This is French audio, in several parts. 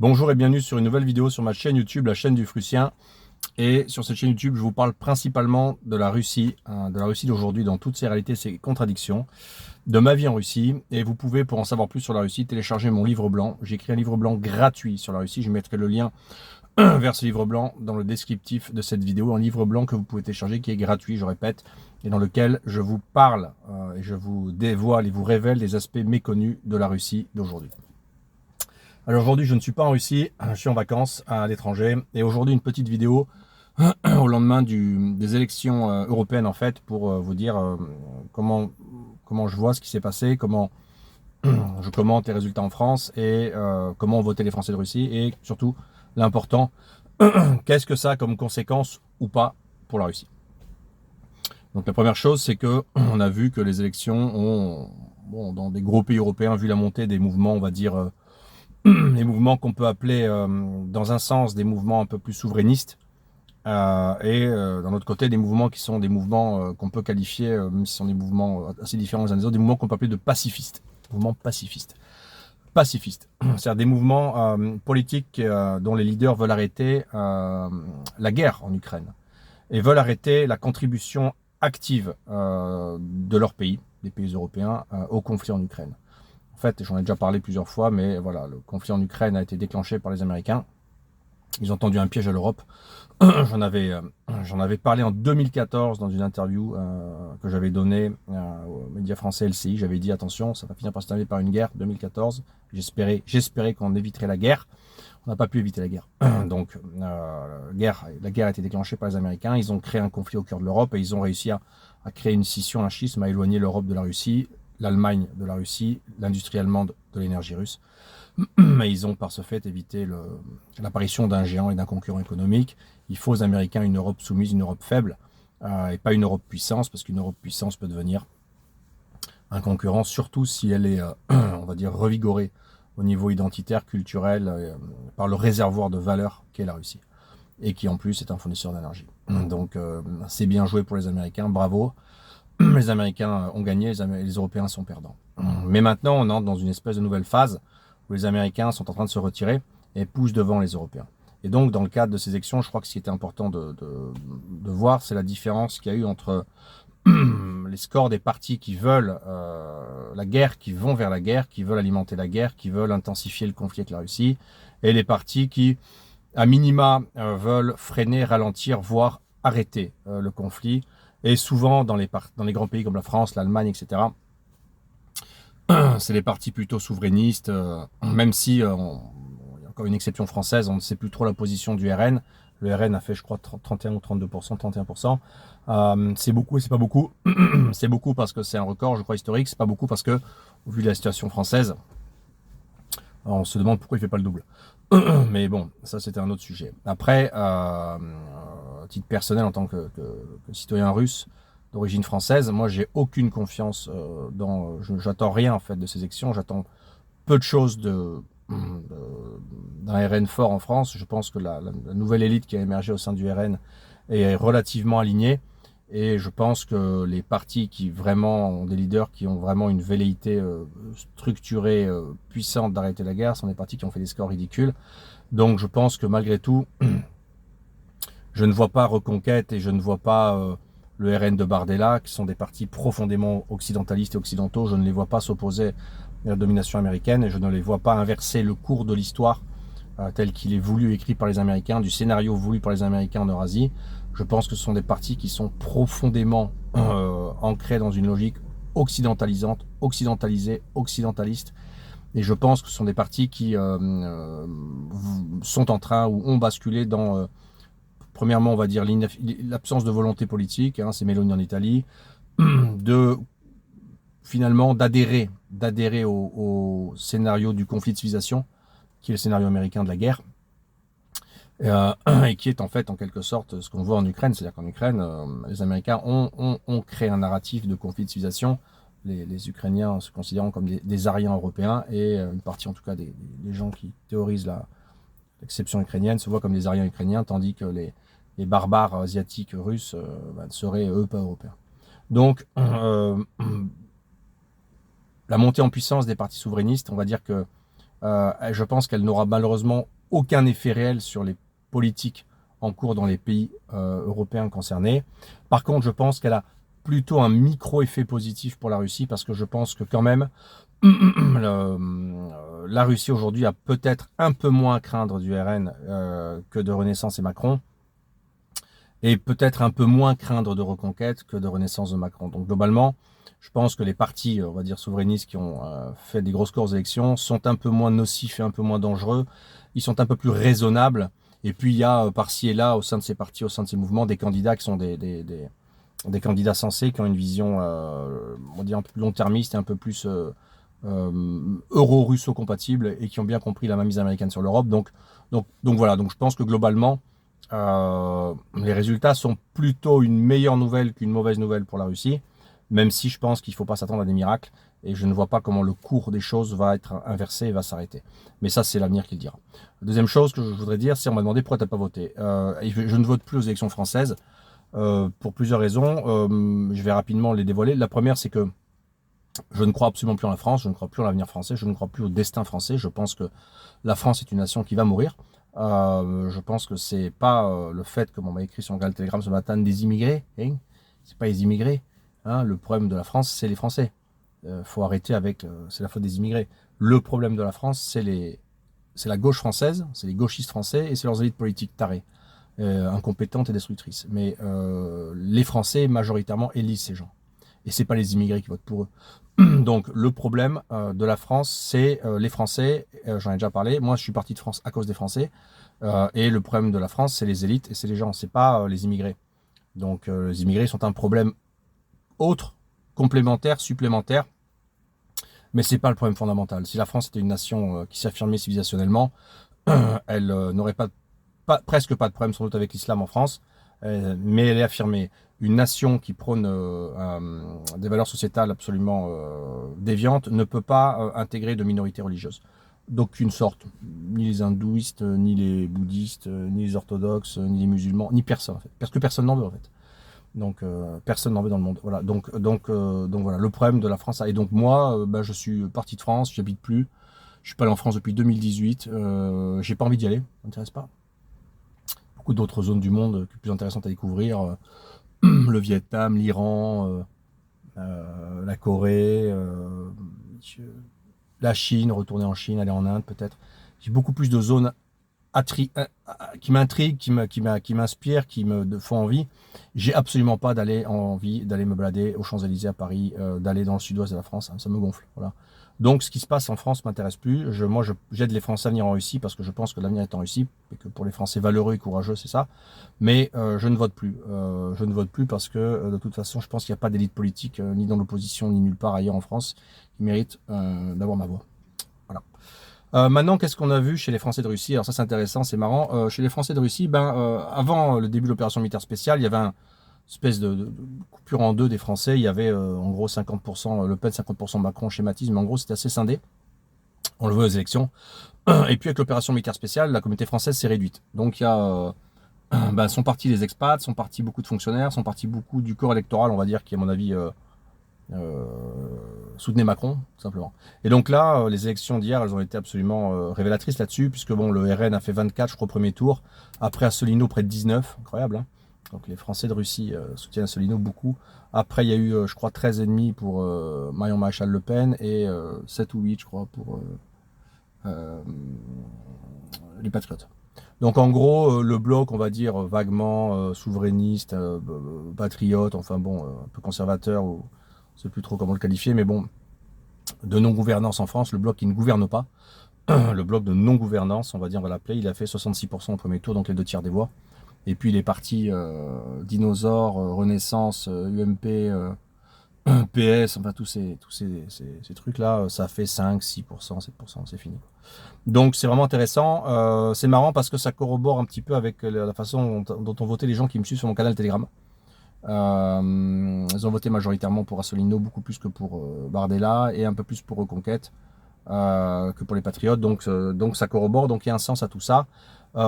Bonjour et bienvenue sur une nouvelle vidéo sur ma chaîne YouTube, la chaîne du Frussien. Et sur cette chaîne YouTube, je vous parle principalement de la Russie d'aujourd'hui dans toutes ses réalités, ses contradictions, de ma vie en Russie. Et vous pouvez, pour en savoir plus sur la Russie, télécharger mon livre blanc. J'ai écrit un livre blanc gratuit sur la Russie. Je mettrai le lien vers ce livre blanc dans le descriptif de cette vidéo. Un livre blanc que vous pouvez télécharger qui est gratuit, je répète, et dans lequel je vous parle et je vous dévoile et vous révèle des aspects méconnus de la Russie d'aujourd'hui. Alors aujourd'hui, je ne suis pas en Russie, je suis en vacances à l'étranger. Et aujourd'hui, une petite vidéo au lendemain des élections européennes, en fait, pour vous dire comment je vois ce qui s'est passé, comment je commente les résultats en France et comment ont voté les Français de Russie. Et surtout, l'important, qu'est-ce que ça a comme conséquence ou pas pour la Russie. Donc la première chose, c'est que on a vu que les élections ont, bon, dans des gros pays européens, vu la montée des mouvements, on va dire, les mouvements qu'on peut appeler, dans un sens, des mouvements un peu plus souverainistes, et d'un autre côté, des mouvements qui sont des mouvements qu'on peut qualifier, même si ce sont des mouvements assez différents les uns des autres, des mouvements qu'on peut appeler de pacifistes. Mouvements pacifistes. Pacifistes. C'est-à-dire des mouvements politiques dont les leaders veulent arrêter la guerre en Ukraine et veulent arrêter la contribution active de leur pays, des pays européens, au conflit en Ukraine. En fait, j'en ai déjà parlé plusieurs fois, mais voilà, le conflit en Ukraine a été déclenché par les Américains. Ils ont tendu un piège à l'Europe. J'en avais parlé en 2014 dans une interview que j'avais donnée aux médias français LCI. J'avais dit attention, ça va finir par se terminer par une guerre. 2014. J'espérais qu'on éviterait la guerre. On n'a pas pu éviter la guerre. Donc la guerre a été déclenchée par les Américains. Ils ont créé un conflit au cœur de l'Europe et ils ont réussi à créer une scission, un schisme, à éloigner l'Europe de la Russie, l'Allemagne de la Russie, l'industrie allemande de l'énergie russe. Mais ils ont par ce fait évité l'apparition d'un géant et d'un concurrent économique. Il faut aux Américains une Europe soumise, une Europe faible, et pas une Europe puissance, parce qu'une Europe puissance peut devenir un concurrent, surtout si elle est, on va dire, revigorée au niveau identitaire, culturel, par le réservoir de valeur qu'est la Russie, et qui en plus est un fournisseur d'énergie. Donc c'est bien joué pour les Américains, bravo. Les Américains ont gagné, les Européens sont perdants. Mais maintenant, on entre dans une espèce de nouvelle phase où les Américains sont en train de se retirer et poussent devant les Européens. Et donc, dans le cadre de ces élections, je crois que ce qui était important de voir, c'est la différence qu'il y a eu entre les scores des partis qui veulent la guerre, qui vont vers la guerre, qui veulent alimenter la guerre, qui veulent intensifier le conflit avec la Russie, et les partis qui, à minima, veulent freiner, ralentir, voire arrêter le conflit. Et souvent, dans les grands pays comme la France, l'Allemagne, etc., c'est les partis plutôt souverainistes, même si, il y a encore une exception française, on ne sait plus trop la position du RN. Le RN a fait, je crois, 31 ou 32%, 31%. C'est beaucoup et c'est pas beaucoup. C'est beaucoup parce que c'est un record, je crois, historique. C'est pas beaucoup parce que, au vu de la situation française, on se demande pourquoi il fait pas le double. Mais bon, ça c'était un autre sujet. Après, à titre personnel, en tant que citoyen russe d'origine française, moi j'ai aucune confiance j'attends rien en fait de ces élections. J'attends peu de choses d'un RN fort en France. Je pense que la nouvelle élite qui a émergé au sein du RN est relativement alignée. Et je pense que les partis qui vraiment ont des leaders qui ont vraiment une velléité structurée, puissante d'arrêter la guerre sont des partis qui ont fait des scores ridicules. Donc je pense que malgré tout, je ne vois pas Reconquête et je ne vois pas le RN de Bardella, qui sont des partis profondément occidentalistes et occidentaux. Je ne les vois pas s'opposer à la domination américaine et je ne les vois pas inverser le cours de l'histoire tel qu'il est voulu, écrit par les Américains, du scénario voulu par les Américains en Eurasie. Je pense que ce sont des partis qui sont profondément ancrés dans une logique occidentalisante, occidentalisée, occidentaliste. Et je pense que ce sont des partis qui sont en train ou ont basculé dans, premièrement, on va dire l'absence de volonté politique, hein, c'est Meloni en Italie, finalement d'adhérer au scénario du conflit de civilisation, qui est le scénario américain de la guerre. Et qui est en fait en quelque sorte ce qu'on voit en Ukraine, c'est-à-dire qu'en Ukraine, les Américains ont créé un narratif de conflit de civilisation, les Ukrainiens se considérant comme des Aryens européens, et une partie en tout cas des gens qui théorisent l'exception ukrainienne se voient comme des Aryens ukrainiens, tandis que les barbares asiatiques russes seraient eux pas européens. Donc la montée en puissance des partis souverainistes, on va dire que Je pense qu'elle n'aura malheureusement aucun effet réel sur les politiques en cours dans les pays européens concernés. Par contre, je pense qu'elle a plutôt un micro-effet positif pour la Russie, parce que je pense que quand même, la Russie aujourd'hui a peut-être un peu moins à craindre du RN que de Renaissance et Macron, et peut-être un peu moins craindre de Reconquête que de Renaissance de Macron. Donc globalement, je pense que les partis, on va dire souverainistes, qui ont fait des gros scores aux élections, sont un peu moins nocifs et un peu moins dangereux. Ils sont un peu plus raisonnables. Et puis il y a par-ci et là, au sein de ces partis, au sein de ces mouvements, des candidats qui sont des candidats sensés, qui ont une vision, on va dire, un peu plus long-termiste et un peu plus euro-russo-compatible, et qui ont bien compris la mainmise américaine sur l'Europe. Donc voilà, donc je pense que globalement, les résultats sont plutôt une meilleure nouvelle qu'une mauvaise nouvelle pour la Russie, même si je pense qu'il ne faut pas s'attendre à des miracles, et je ne vois pas comment le cours des choses va être inversé et va s'arrêter. Mais ça, c'est l'avenir qui le dira. Deuxième chose que je voudrais dire, c'est on m'a demandé pourquoi tu n'as pas voté. Je ne vote plus aux élections françaises pour plusieurs raisons. Je vais rapidement les dévoiler. La première, c'est que je ne crois absolument plus en la France, je ne crois plus en l'avenir français, je ne crois plus au destin français. Je pense que la France est une nation qui va mourir. Je pense que c'est pas le fait, comme on m'a écrit sur mon canal Telegram ce matin, des immigrés. Hein, c'est pas les immigrés. Hein, le problème de la France, c'est les Français. Faut arrêter avec. C'est la faute des immigrés. Le problème de la France, c'est la gauche française, c'est les gauchistes français et c'est leurs élites politiques tarées, incompétentes et destructrices. Mais les Français majoritairement élisent ces gens. Et c'est pas les immigrés qui votent pour eux. Donc le problème de la France, c'est les Français. J'en ai déjà parlé. Moi, je suis parti de France à cause des Français. Et le problème de la France, c'est les élites et c'est les gens. C'est pas les immigrés. Donc les immigrés sont un problème autre, complémentaire, supplémentaire. Mais c'est pas le problème fondamental. Si la France était une nation qui s'affirmait civilisationnellement, elle n'aurait presque pas de problème sans doute avec l'islam en France. Mais elle est affirmée. Une nation qui prône des valeurs sociétales absolument déviantes ne peut pas intégrer de minorités religieuses d'aucune sorte, ni les hindouistes, ni les bouddhistes, ni les orthodoxes, ni les musulmans, ni personne en fait, parce que personne n'en veut en fait. Donc personne n'en veut dans le monde. Voilà. Donc voilà le problème de la France. Et donc moi, je suis parti de France, j'habite plus. Je suis pas allé en France depuis 2018. J'ai pas envie d'y aller, ça m'intéresse pas. Beaucoup d'autres zones du monde plus intéressantes à découvrir. Le Vietnam, l'Iran, la Corée, la Chine, retourner en Chine, aller en Inde peut-être. J'ai beaucoup plus de zones qui m'intriguent, qui m'inspirent, qui me font envie. J'ai absolument pas envie d'aller me balader aux Champs-Élysées à Paris, d'aller dans le sud-ouest de la France, hein, ça me gonfle. Voilà. Donc ce qui se passe en France m'intéresse plus. Moi, j'aide les Français à venir en Russie parce que je pense que l'avenir est en Russie et que pour les Français valeureux et courageux, c'est ça. Mais je ne vote plus. Je ne vote plus parce que de toute façon, je pense qu'il n'y a pas d'élite politique ni dans l'opposition ni nulle part ailleurs en France qui mérite d'avoir ma voix. Voilà. Maintenant, qu'est-ce qu'on a vu chez les Français de Russie? Alors ça, c'est intéressant, c'est marrant. Chez les Français de Russie, avant le début de l'opération militaire spéciale, il y avait une espèce de coupure en deux des Français. Il y avait en gros 50% Le Pen, 50% Macron, schématisme. Mais en gros, c'était assez scindé. On le voit aux élections. Et puis avec l'opération militaire spéciale, la communauté française s'est réduite. Donc il y a sont partis les expats, sont partis beaucoup de fonctionnaires, sont partis beaucoup du corps électoral, on va dire, qui à mon avis soutenait Macron, tout simplement. Et donc là, les élections d'hier, elles ont été absolument révélatrices là-dessus, puisque bon, le RN a fait 24, je crois, au premier tour. Après Asselineau, près de 19, incroyable. Hein, donc les Français de Russie soutiennent Asselineau beaucoup. Après, il y a eu, je crois, 13,5 pour Marion Maréchal Le Pen et 7 ou 8, je crois, pour les Patriotes. Donc en gros, le bloc, on va dire, vaguement souverainiste, patriote, enfin bon, un peu conservateur, ou je ne sais plus trop comment le qualifier, mais bon, de non-gouvernance en France, le bloc qui ne gouverne pas, le bloc de non-gouvernance, on va dire, on va l'appeler, il a fait 66% au premier tour, donc les 2 tiers des voix. Et puis les partis dinosaures, Renaissance, UMP, PS, enfin tous ces trucs-là, ça fait 5, 6%, 7%, c'est fini. Donc c'est vraiment intéressant. C'est marrant parce que ça corrobore un petit peu avec la façon dont ont voté les gens qui me suivent sur mon canal Telegram. Ils ont voté majoritairement pour Asselineau, beaucoup plus que pour Bardella, et un peu plus pour Reconquête que pour les Patriotes. Donc ça corrobore, donc il y a un sens à tout ça.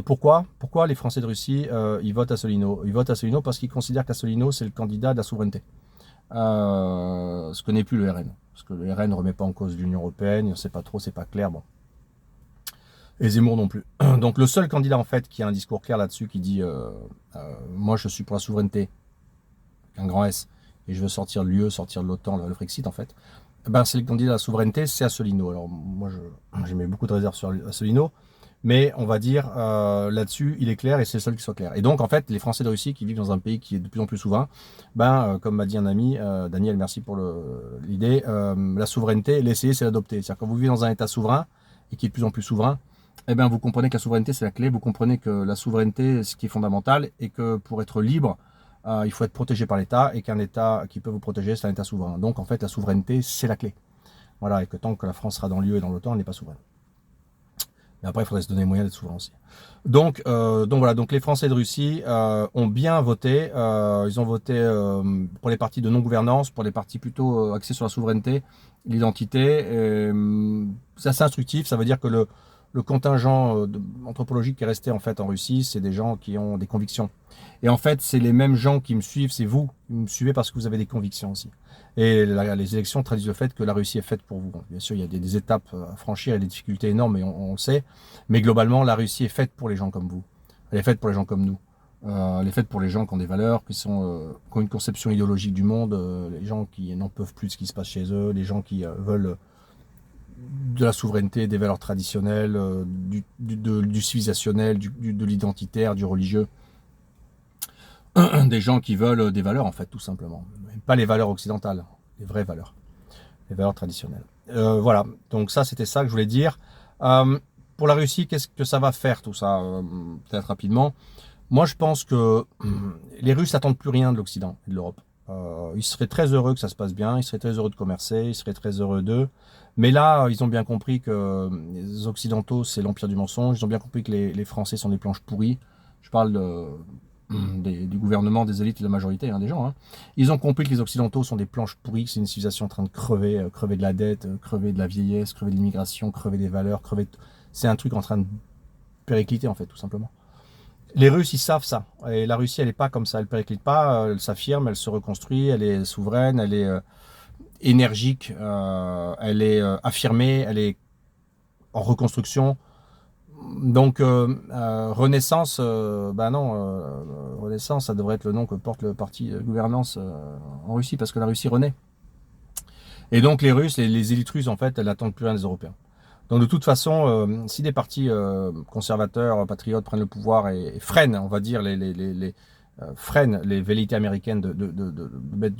Pourquoi les Français de Russie ils votent Asselineau? Ils votent Asselineau parce qu'ils considèrent qu'Asselineau c'est le candidat de la souveraineté. Ce que n'est plus le RN. Parce que le RN ne remet pas en cause l'Union Européenne, on ne sait pas trop, c'est pas clair. Bon. et Zemmour non plus. Donc le seul candidat en fait qui a un discours clair là-dessus, qui dit moi je suis pour la souveraineté, un grand S, et je veux sortir de l'UE, sortir de l'OTAN, le Frexit en fait, ben, c'est le candidat à la souveraineté, c'est Asselineau. Alors moi j'ai mis beaucoup de réserves sur Asselineau, mais on va dire là-dessus il est clair et c'est le seul qui soit clair. Et donc en fait les Français de Russie qui vivent dans un pays qui est de plus en plus souverain, ben comme m'a dit un ami, Daniel, merci pour l'idée, la souveraineté, l'essayer c'est l'adopter. C'est-à-dire quand vous vivez dans un état souverain et qui est de plus en plus souverain, eh bien, vous comprenez que la souveraineté, c'est la clé. Vous comprenez que la souveraineté, ce qui est fondamental, et que pour être libre, il faut être protégé par l'État, et qu'un État qui peut vous protéger, c'est un État souverain. Donc, en fait, la souveraineté, c'est la clé. Voilà, et que tant que la France sera dans l'UE et dans l'OTAN, elle n'est pas souveraine. Mais après, il faudrait se donner les moyens d'être souverain aussi. Donc voilà, donc les Français de Russie ont bien voté. Ils ont voté pour les partis de non-gouvernance, pour les partis plutôt axés sur la souveraineté, l'identité. C'est assez instructif, ça veut dire que le contingent anthropologique qui est resté en fait en Russie, c'est des gens qui ont des convictions. Et en fait, c'est les mêmes gens qui me suivent, c'est vous. Vous me suivez parce que vous avez des convictions aussi. Et les élections traduisent le fait que la Russie est faite pour vous. Bien sûr, il y a des étapes à franchir et des difficultés énormes, et on le sait. Mais globalement, la Russie est faite pour les gens comme vous. Elle est faite pour les gens comme nous. Elle est faite pour les gens qui ont des valeurs, qui ont une conception idéologique du monde, les gens qui n'en peuvent plus de ce qui se passe chez eux, les gens qui veulent de la souveraineté, des valeurs traditionnelles, du civilisationnel, de l'identitaire, du religieux. Des gens qui veulent des valeurs, en fait, tout simplement. Pas les valeurs occidentales, les vraies valeurs, les valeurs traditionnelles. Voilà, donc ça, c'était ça que je voulais dire. Pour la Russie, qu'est-ce que ça va faire, tout ça, peut-être rapidement. Moi, je pense que les Russes n'attendent plus rien de l'Occident et de l'Europe. Ils seraient très heureux que ça se passe bien, ils seraient très heureux de commercer, ils seraient très heureux d'eux. Mais là, ils ont bien compris que les Occidentaux, c'est l'empire du mensonge. Ils ont bien compris que les Français sont des planches pourries. Je parle du gouvernement, des élites et de la majorité des gens. Hein. Ils ont compris que les Occidentaux sont des planches pourries, que c'est une civilisation en train de crever, crever de la dette, crever de la vieillesse, crever de l'immigration, crever des valeurs, c'est un truc en train de péricliter en fait, tout simplement. Les Russes, ils savent ça. Et la Russie, elle n'est pas comme ça. Elle périclite pas, elle s'affirme, elle se reconstruit, elle est souveraine, elle est énergique, elle est affirmée, elle est en reconstruction. Donc, Renaissance, ben non, Renaissance, ça devrait être le nom que porte le parti de gouvernance en Russie, parce que la Russie renaît. Et donc, les Russes, les élites russes, en fait, elles n'attendent plus rien des Européens. Donc, de toute façon, si des partis conservateurs, patriotes prennent le pouvoir et freinent, on va dire, freinent les velléités américaines de mettre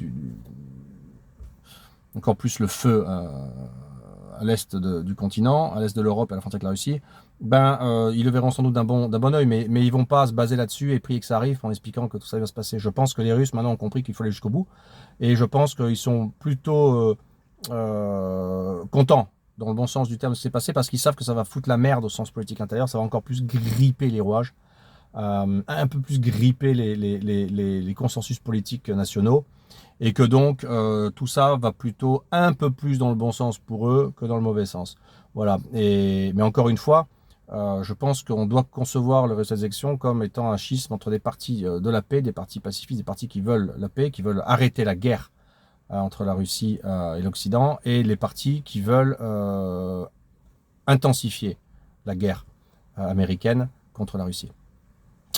encore plus le feu à l'est du continent, à l'est de l'Europe, à la frontière avec la Russie, ben, ils le verront sans doute d'un bon oeil, mais ils vont pas se baser là-dessus et prier que ça arrive en expliquant que tout ça va se passer. Je pense que les Russes maintenant ont compris qu'il faut aller jusqu'au bout, et je pense qu'ils sont plutôt contents, dans le bon sens du terme, de ce qui s'est passé, parce qu'ils savent que ça va foutre la merde au sens politique intérieur, ça va encore plus gripper les rouages, un peu plus gripper les consensus politiques nationaux, et que donc tout ça va plutôt un peu plus dans le bon sens pour eux que dans le mauvais sens. Voilà. Mais encore une fois, je pense qu'on doit concevoir le résultat des élections comme étant un schisme entre des partis de la paix, des partis pacifistes, des partis qui veulent la paix, qui veulent arrêter la guerre entre la Russie et l'Occident, et les partis qui veulent intensifier la guerre américaine contre la Russie.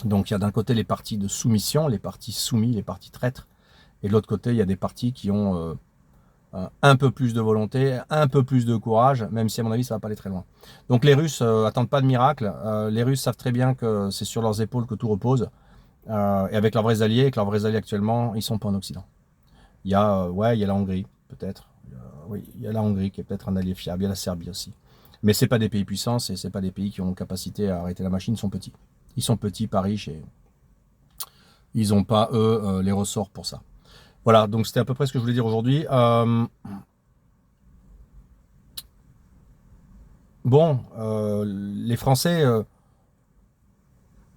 Donc il y a d'un côté les partis de soumission, les partis soumis, les partis traîtres, et de l'autre côté, il y a des partis qui ont un peu plus de volonté, un peu plus de courage, même si à mon avis, ça va pas aller très loin. Donc les Russes attendent pas de miracle. Les Russes savent très bien que c'est sur leurs épaules que tout repose. Et avec leurs vrais alliés, actuellement, ils sont pas en Occident. Il y a la Hongrie, peut-être. Oui, il y a la Hongrie qui est peut-être un allié fiable. Il y a la Serbie aussi. Mais c'est pas des pays puissants, c'est pas des pays qui ont capacité à arrêter la machine. Ils sont petits. Ils sont petits, pas riches, et ils n'ont pas, eux, les ressorts pour ça. Voilà, donc c'était à peu près ce que je voulais dire aujourd'hui. Les Français,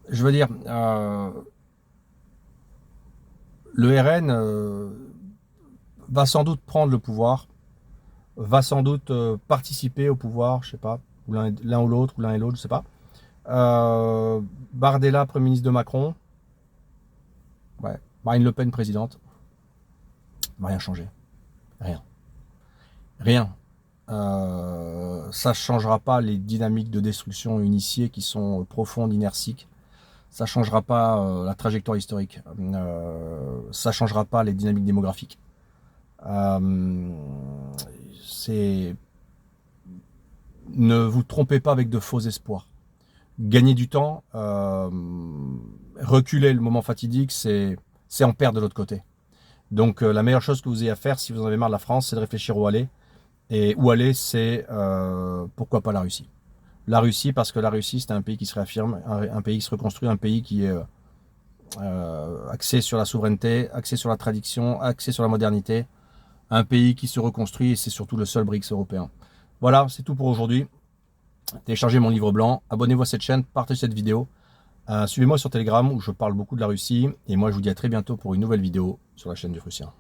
je veux dire, le RN va sans doute prendre le pouvoir, va sans doute participer au pouvoir, je sais pas, ou l'un ou l'autre, ou l'un et l'autre, je sais pas. Bardella, Premier ministre de Macron. Ouais. Marine Le Pen, présidente. Va rien changer. Rien. Rien. ça ne changera pas les dynamiques de destruction initiées qui sont profondes, inertiques. Ça ne changera pas la trajectoire historique. Ça ne changera pas les dynamiques démographiques. Ne vous trompez pas avec de faux espoirs. Gagner du temps, reculer le moment fatidique, c'est en perdre de l'autre côté. Donc la meilleure chose que vous ayez à faire, si vous en avez marre de la France, c'est de réfléchir où aller. Et où aller, c'est pourquoi pas la Russie. La Russie, parce que la Russie, c'est un pays qui se réaffirme, un pays qui se reconstruit, un pays qui est axé sur la souveraineté, axé sur la tradition, axé sur la modernité, un pays qui se reconstruit, et c'est surtout le seul BRICS européen. Voilà, c'est tout pour aujourd'hui. Téléchargez mon livre blanc, abonnez-vous à cette chaîne, partagez cette vidéo. Suivez-moi sur Telegram où je parle beaucoup de la Russie. Et moi, je vous dis à très bientôt pour une nouvelle vidéo sur la chaîne du Prussien.